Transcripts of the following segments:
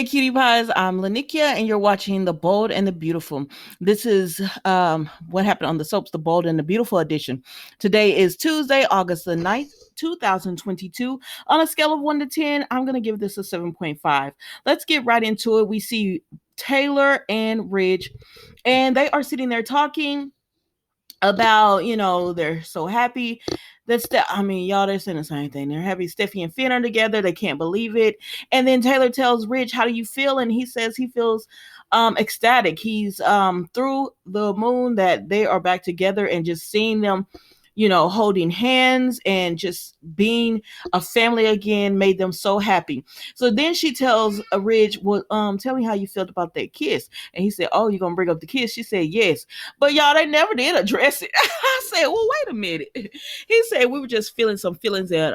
Cutie Pies. I'm Lanikia, and you're watching The Bold and the Beautiful. This is what happened on the soaps, The Bold and the Beautiful edition. Today is Tuesday, August the 9th, 2022. On a scale of 1 to 10, I'm going to give this a 7.5. Let's get right into it. We see Taylor and Ridge, and they are sitting there talking about, they're so happy. Y'all, they're saying the same thing. They're happy Steffi and Finn are together. They can't believe it. And then Taylor tells Ridge, how do you feel? And he says he feels ecstatic. He's through the moon that they are back together, and just seeing them, holding hands and just being a family again made them so happy. So then she tells Ridge, well, tell me how you felt about that kiss. And he said, oh, you're going to bring up the kiss? She said, yes. But y'all, they never did address it. I said, well, wait a minute. He said, we were just feeling some feelings at,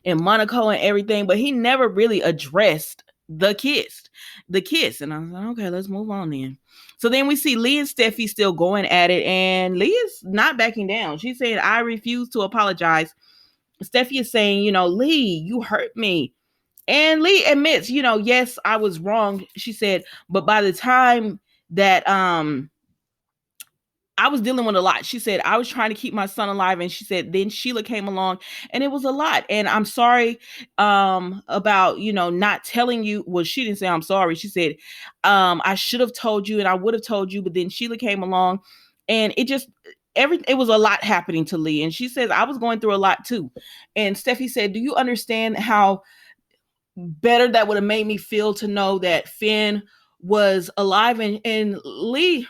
in Monaco and everything, but he never really addressed the kiss. And I was like, okay, let's move on then. So then we see Lee and Steffi still going at it, and Lee is not backing down. She's saying, I refuse to apologize. Steffi is saying, Lee, you hurt me. And Lee admits, yes, I was wrong. She said, but by the time that I was dealing with a lot. She said, I was trying to keep my son alive. And she said, then Sheila came along, and it was a lot. And I'm sorry about, not telling you. Well, she didn't say I'm sorry. She said, I should have told you, and I would have told you. But then Sheila came along, and it was a lot happening to Lee. And she says, I was going through a lot too. And Steffi said, do you understand how better that would have made me feel to know that Finn was alive? And Lee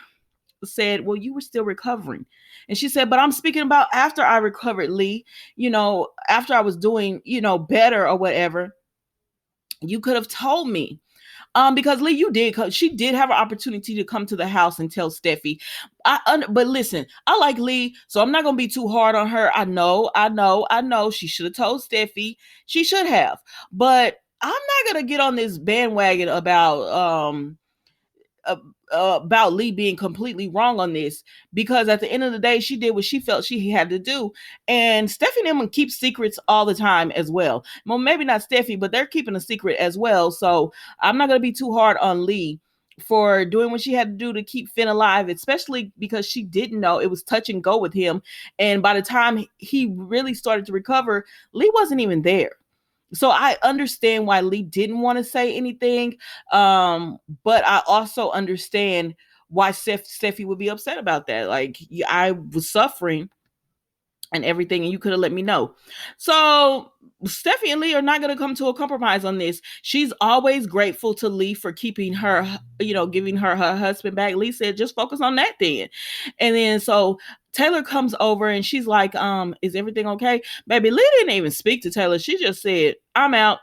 said, well, you were still recovering. And she said, but I'm speaking about after I recovered, Lee, after I was doing, better or whatever. You could have told me. Because Lee, she did have an opportunity to come to the house and tell Steffi. But listen, I like Lee, so I'm not going to be too hard on her. I know. She should have told Steffi. She should have. But I'm not going to get on this bandwagon about Lee being completely wrong on this, because at the end of the day, she did what she felt she had to do. And Steffi and them keep secrets all the time as well. Well, maybe not Steffi, but they're keeping a secret as well. So I'm not going to be too hard on Lee for doing what she had to do to keep Finn alive, especially because she didn't know it was touch and go with him. And by the time he really started to recover, Lee wasn't even there. So I understand why Lee didn't want to say anything. But I also understand why Steffi would be upset about that. Like, I was suffering and everything, and you could have let me know. So Steffi and Lee are not going to come to a compromise on this. She's always grateful to Lee for keeping her, giving her husband back. Lee said, just focus on that then. And then so Taylor comes over, and she's like, is everything okay? Baby, Lee didn't even speak to Taylor. She just said, I'm out.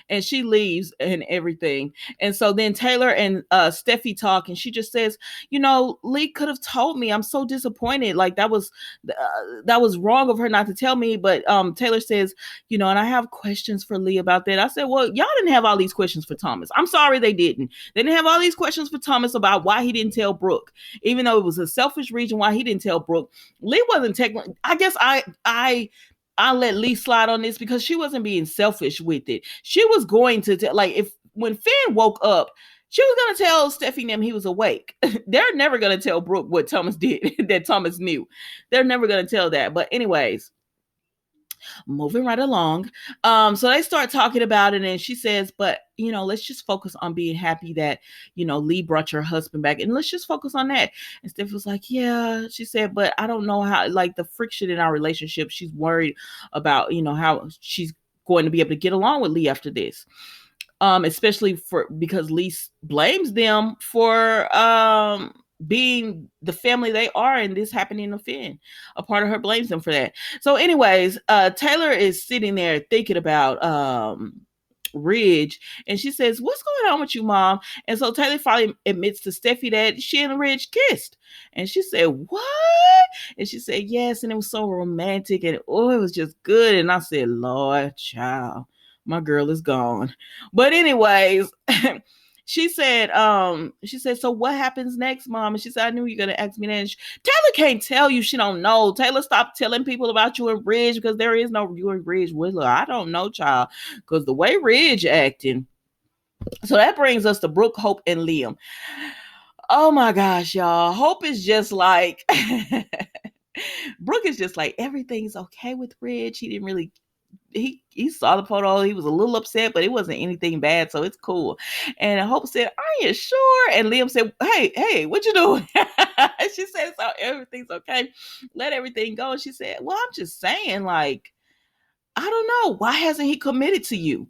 And she leaves and everything. And so then Taylor and Steffi talk, and she just says, Lee could have told me. I'm so disappointed. Like, that was wrong of her not to tell me. But Taylor says, and I have questions for Lee about that. I said, well, y'all didn't have all these questions for Thomas. I'm sorry they didn't. They didn't have all these questions for Thomas about why he didn't tell Brooke, even though it was a selfish reason why he didn't tell Brooke. Lee wasn't technically, I guess I let Lee slide on this because she wasn't being selfish with it. She was going to when Finn woke up, she was going to tell Steffi and them he was awake. They're never going to tell Brooke what Thomas did that Thomas knew. They're never going to tell that. But anyways, moving right along. So they start talking about it, and she says, but let's just focus on being happy that, Lee brought your husband back, and let's just focus on that. And Steph was like, yeah, she said, but I don't know how, like, the friction in our relationship, she's worried about, how she's going to be able to get along with Lee after this. Especially because Lee blames them for, being the family they are, and this happening to Finn. A part of her blames them for that. So anyways, Taylor is sitting there thinking about Ridge, and she says, what's going on with you, Mom? And so Taylor finally admits to Steffi that she and Ridge kissed. And she said, what? And she said, yes, and it was so romantic, and it was just good. And I said, Lord, child, my girl is gone. But anyways, she said, so what happens next, Mom? And she said, I knew you were going to ask me that. Taylor can't tell you. She don't know. Taylor, stop telling people about you and Ridge, because there is no you and Ridge. Well, I don't know, child, because the way Ridge acting, So that brings us to Brooke, Hope, and Liam. Oh my gosh, y'all. Hope is just like Brooke is just like everything's okay with Rich. He didn't really he saw the photo. He was a little upset, but it wasn't anything bad, so it's cool. And Hope said, "Are you sure?" And Liam said, "Hey, what you doing?" She said, "So everything's okay. Let everything go." And she said, "Well, I'm just saying, like, I don't know. Why hasn't he committed to you?"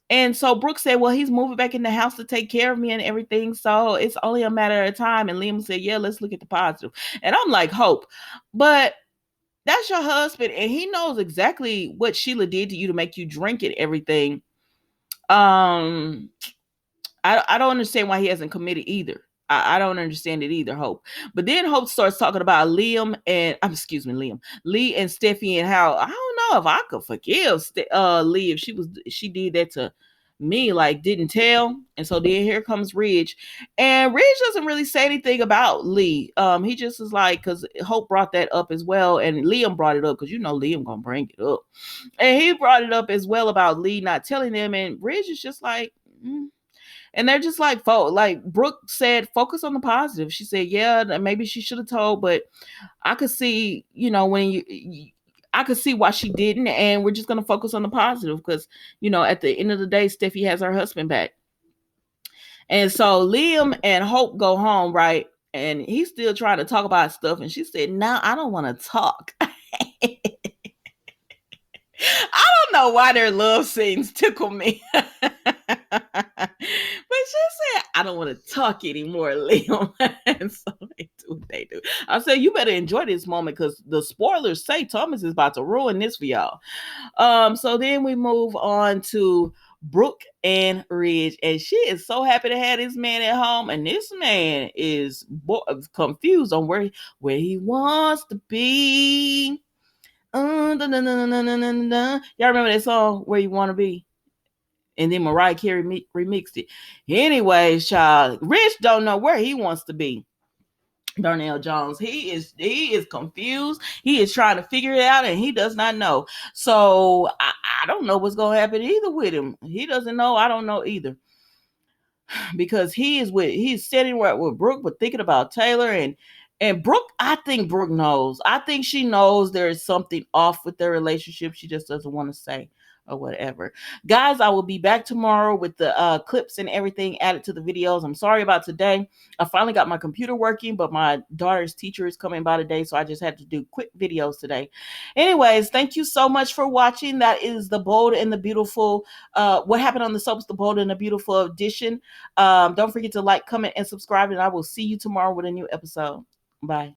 And so Brooke said, "Well, he's moving back in the house to take care of me and everything. So it's only a matter of time." And Liam said, "Yeah, let's look at the positive." And I'm like, Hope, but that's your husband, and he knows exactly what Sheila did to you to make you drink and everything. Um, I don't understand why he hasn't committed either. I don't understand it either, Hope. But then Hope starts talking about Liam and excuse me, Liam, Lee and Steffi, and how I don't know if I could forgive Lee if she did that to me, like didn't tell. And so then here comes Ridge, and Ridge doesn't really say anything about Lee. He just is like, because Hope brought that up as well, and Liam brought it up because Liam gonna bring it up, and he brought it up as well about Lee not telling them, and Ridge is just like. And they're just like Brooke said, focus on the positive. She said, yeah, maybe she should have told, but I could see, I could see why she didn't, and we're just gonna focus on the positive because at the end of the day, Steffi has her husband back. And so Liam and Hope go home, right? And he's still trying to talk about stuff, and she said, "No, I don't want to talk." I don't know why their love scenes tickle me. But she said, "I don't want to talk anymore, Liam." And so they do what they do. I said, "You better enjoy this moment because the spoilers say Thomas is about to ruin this for y'all." So then we move on to Brooke and Ridge, and she is so happy to have this man at home, and this man is confused on where he wants to be. Y'all remember that song "Where You Want to Be"? And then Mariah Carey remixed it. Anyways, child, Rich don't know where he wants to be. Darnell Jones, he is confused. He is trying to figure it out, and he does not know. So I don't know what's gonna happen either with him. He doesn't know. I don't know either because he's sitting right with Brooke, but thinking about Taylor and Brooke. I think Brooke knows. I think she knows there is something off with their relationship. She just doesn't want to say or whatever. Guys, I will be back tomorrow with the clips and everything added to the videos. I'm sorry about today. I finally got my computer working, but my daughter's teacher is coming by today, so I just had to do quick videos today. Anyways, thank you so much for watching. That is The Bold and the Beautiful. What happened on the soaps, The Bold and the Beautiful edition. Don't forget to like, comment, and subscribe, and I will see you tomorrow with a new episode. Bye.